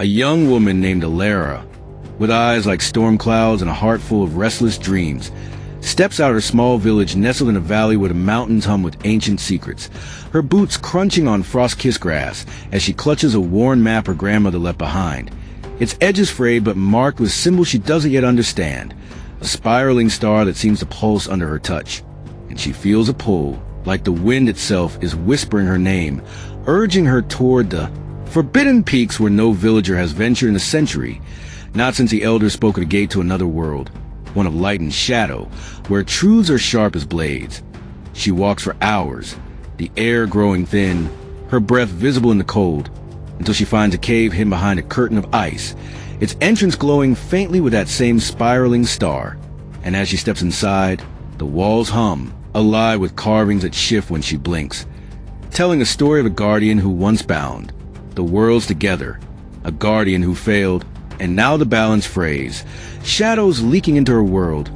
A young woman named Elara, with eyes like storm clouds and a heart full of restless dreams, steps out of her small village nestled in a valley where the mountains hum with ancient secrets, her boots crunching on frost-kissed grass as she clutches a worn map her grandmother left behind. Its edges frayed but marked with symbols she doesn't yet understand, a spiraling star that seems to pulse under her touch. And she feels a pull, like the wind itself is whispering her name, urging her toward the forbidden peaks where no villager has ventured in a century, not since the elders spoke of a gate to another world, one of light and shadow, where truths are sharp as blades. She walks for hours, the air growing thin, her breath visible in the cold, until she finds a cave hidden behind a curtain of ice, its entrance glowing faintly with that same spiraling star. And as she steps inside, the walls hum, alive with carvings that shift when she blinks, telling a story of a guardian who once bound the worlds together, a guardian who failed, and now the balance frays, shadows leaking into her world,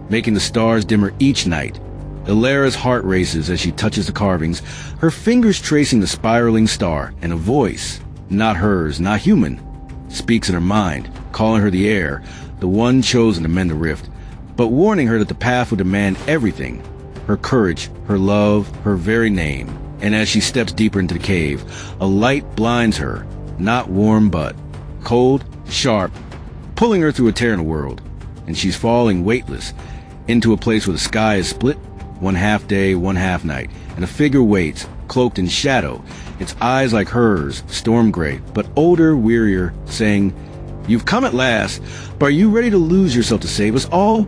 making the stars dimmer each night. Elara's heart races as she touches the carvings, her fingers tracing the spiraling star, and a voice, not hers, not human, speaks in her mind, calling her the heir, the one chosen to mend the rift, but warning her that the path will demand everything, her courage, her love, her very name. And as she steps deeper into the cave, a light blinds her, not warm but cold, sharp, pulling her through a tear in the world, and she's falling weightless into a place where the sky is split, one half day, one half night, and a figure waits, cloaked in shadow, its eyes like hers, storm gray, but older, wearier, saying, "You've come at last, but are you ready to lose yourself to save us all?"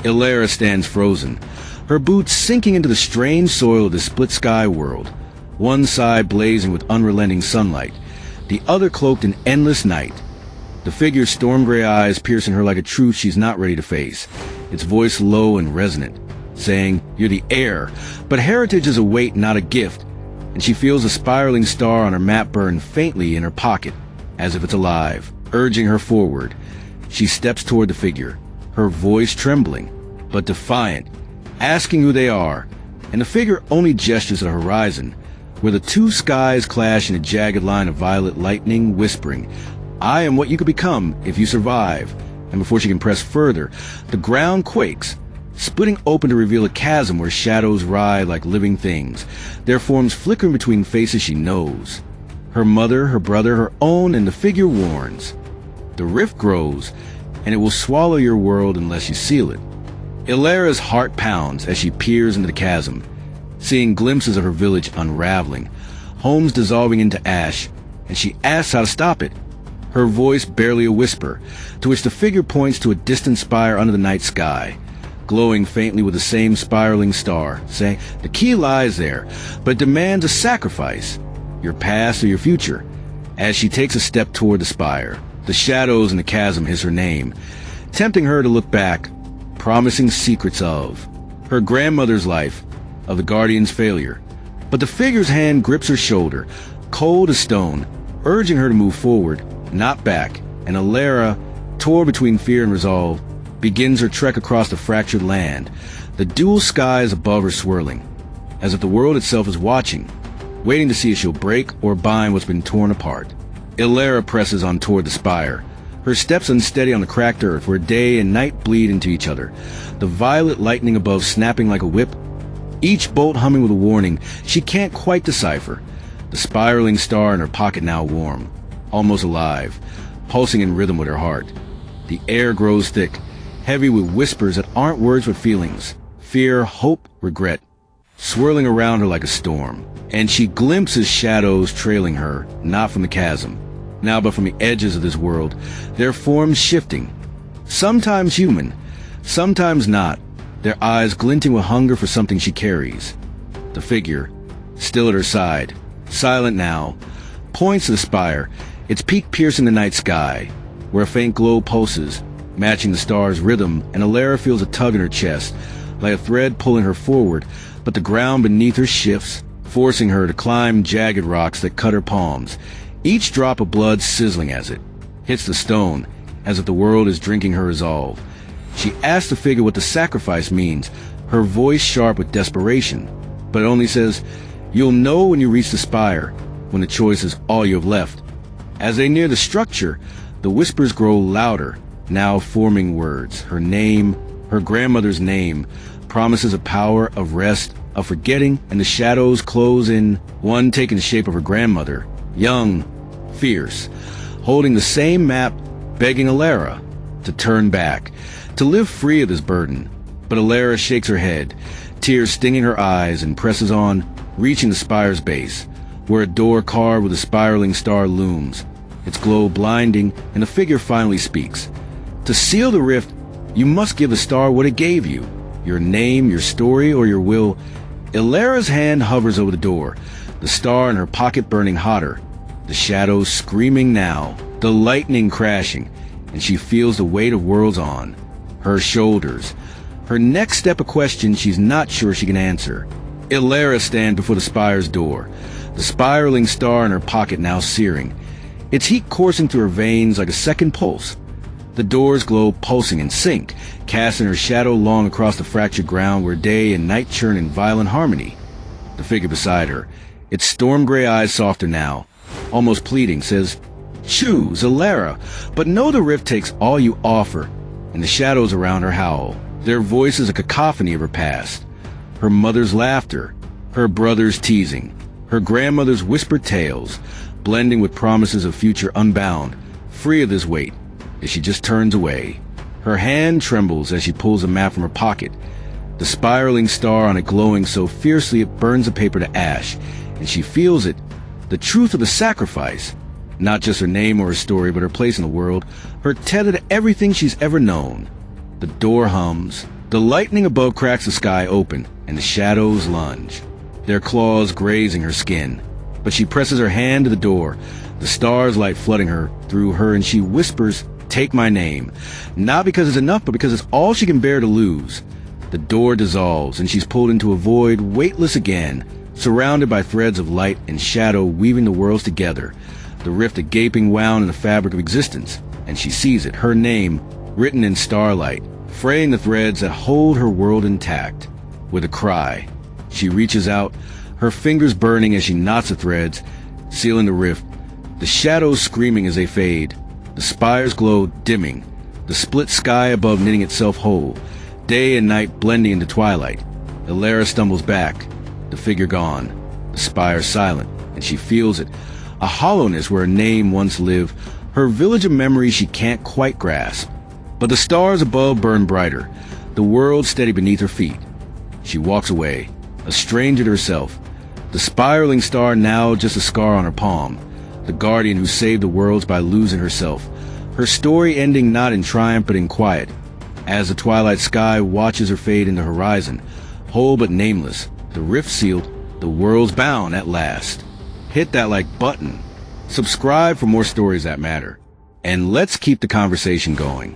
Elara stands frozen, her boots sinking into the strange soil of the split sky world, one side blazing with unrelenting sunlight, the other cloaked in endless night. The figure's storm-gray eyes piercing her like a truth she's not ready to face, its voice low and resonant, saying, "You're the heir, but heritage is a weight, not a gift." And she feels a spiraling star on her map burn faintly in her pocket, as if it's alive, urging her forward. She steps toward the figure, her voice trembling, but defiant, asking who they are, and the figure only gestures at the horizon, where the two skies clash in a jagged line of violet lightning, whispering, "I am what you could become if you survive." And before she can press further, the ground quakes, splitting open to reveal a chasm where shadows writhe like living things, their forms flickering between faces she knows. Her mother, her brother, her own, and the figure warns. The rift grows, and it will swallow your world unless you seal it. Elara's heart pounds as she peers into the chasm, seeing glimpses of her village unraveling, homes dissolving into ash, and she asks how to stop it, her voice barely a whisper, to which the figure points to a distant spire under the night sky, glowing faintly with the same spiraling star, saying, "The key lies there, but it demands a sacrifice, your past or your future." As she takes a step toward the spire, the shadows in the chasm hiss her name, tempting her to look back, promising secrets of her grandmother's life, of the guardian's failure. But the figure's hand grips her shoulder, cold as stone, urging her to move forward, not back, and Elara, torn between fear and resolve, begins her trek across the fractured land, the dual skies above her swirling, as if the world itself is watching, waiting to see if she'll break or bind what's been torn apart. Elara presses on toward the spire, her steps unsteady on the cracked earth where day and night bleed into each other, the violet lightning above snapping like a whip, each bolt humming with a warning she can't quite decipher, the spiraling star in her pocket now warm, almost alive, pulsing in rhythm with her heart. The air grows thick, heavy with whispers that aren't words but feelings, fear, hope, regret, swirling around her like a storm. And she glimpses shadows trailing her, not from the chasm, now but from the edges of this world, their forms shifting, sometimes human, sometimes not, their eyes glinting with hunger for something she carries. The figure, still at her side, silent now, points to the spire, its peak piercing the night sky, where a faint glow pulses, matching the star's rhythm, and Elara feels a tug in her chest, like a thread pulling her forward, but the ground beneath her shifts, forcing her to climb jagged rocks that cut her palms, each drop of blood sizzling as it hits the stone, as if the world is drinking her resolve. She asks the figure what the sacrifice means, her voice sharp with desperation, but it only says, "You'll know when you reach the spire, when the choice is all you have left." As they near the structure, the whispers grow louder, now forming words. Her name, her grandmother's name, promises of power, of rest, of forgetting, and the shadows close in, one taking the shape of her grandmother, young, fierce, holding the same map, begging Elara to turn back, to live free of this burden. But Elara shakes her head, tears stinging her eyes, and presses on, reaching the spire's base, where a door carved with a spiraling star looms, its glow blinding, and the figure finally speaks. To seal the rift, you must give the star what it gave you, your name, your story, or your will. Elara's hand hovers over the door, the star in her pocket burning hotter, the shadows screaming now, the lightning crashing, and she feels the weight of worlds on her shoulders. Her next step a question she's not sure she can answer. Elara stands before the spire's door, the spiraling star in her pocket now searing, its heat coursing through her veins like a second pulse. The door's glow pulsing in sync, casting her shadow long across the fractured ground where day and night churn in violent harmony. The figure beside her, its storm-gray eyes softer now, almost pleading, says, "Choose, Elara, but know the rift takes all you offer," and the shadows around her howl, their voices a cacophony of her past. Her mother's laughter, her brother's teasing, her grandmother's whispered tales, blending with promises of future unbound, free of this weight, as she just turns away. Her hand trembles as she pulls a map from her pocket, the spiraling star on it glowing so fiercely it burns the paper to ash, and she feels it, the truth of the sacrifice, not just her name or her story, but her place in the world, her tether to everything she's ever known. The door hums, the lightning above cracks the sky open, and the shadows lunge, their claws grazing her skin. But she presses her hand to the door, the star's light flooding her, through her, and she whispers, "Take my name," not because it's enough, but because it's all she can bear to lose. The door dissolves, and she's pulled into a void, weightless again, surrounded by threads of light and shadow weaving the worlds together, the rift a gaping wound in the fabric of existence, and she sees it, her name, written in starlight, fraying the threads that hold her world intact. With a cry, she reaches out, her fingers burning as she knots the threads, sealing the rift, the shadows screaming as they fade, the spire's glow dimming, the split sky above knitting itself whole, day and night blending into twilight. Elara stumbles back, the figure gone, the spire silent, and she feels it, a hollowness where a name once lived, her village of memories she can't quite grasp. But the stars above burn brighter, the world steady beneath her feet. She walks away, a stranger to herself, the spiraling star now just a scar on her palm, the guardian who saved the worlds by losing herself, her story ending not in triumph but in quiet, as the twilight sky watches her fade into horizon, whole but nameless, the rift sealed, the world's bound at last. Hit that like button, subscribe for more stories that matter, and let's keep the conversation going.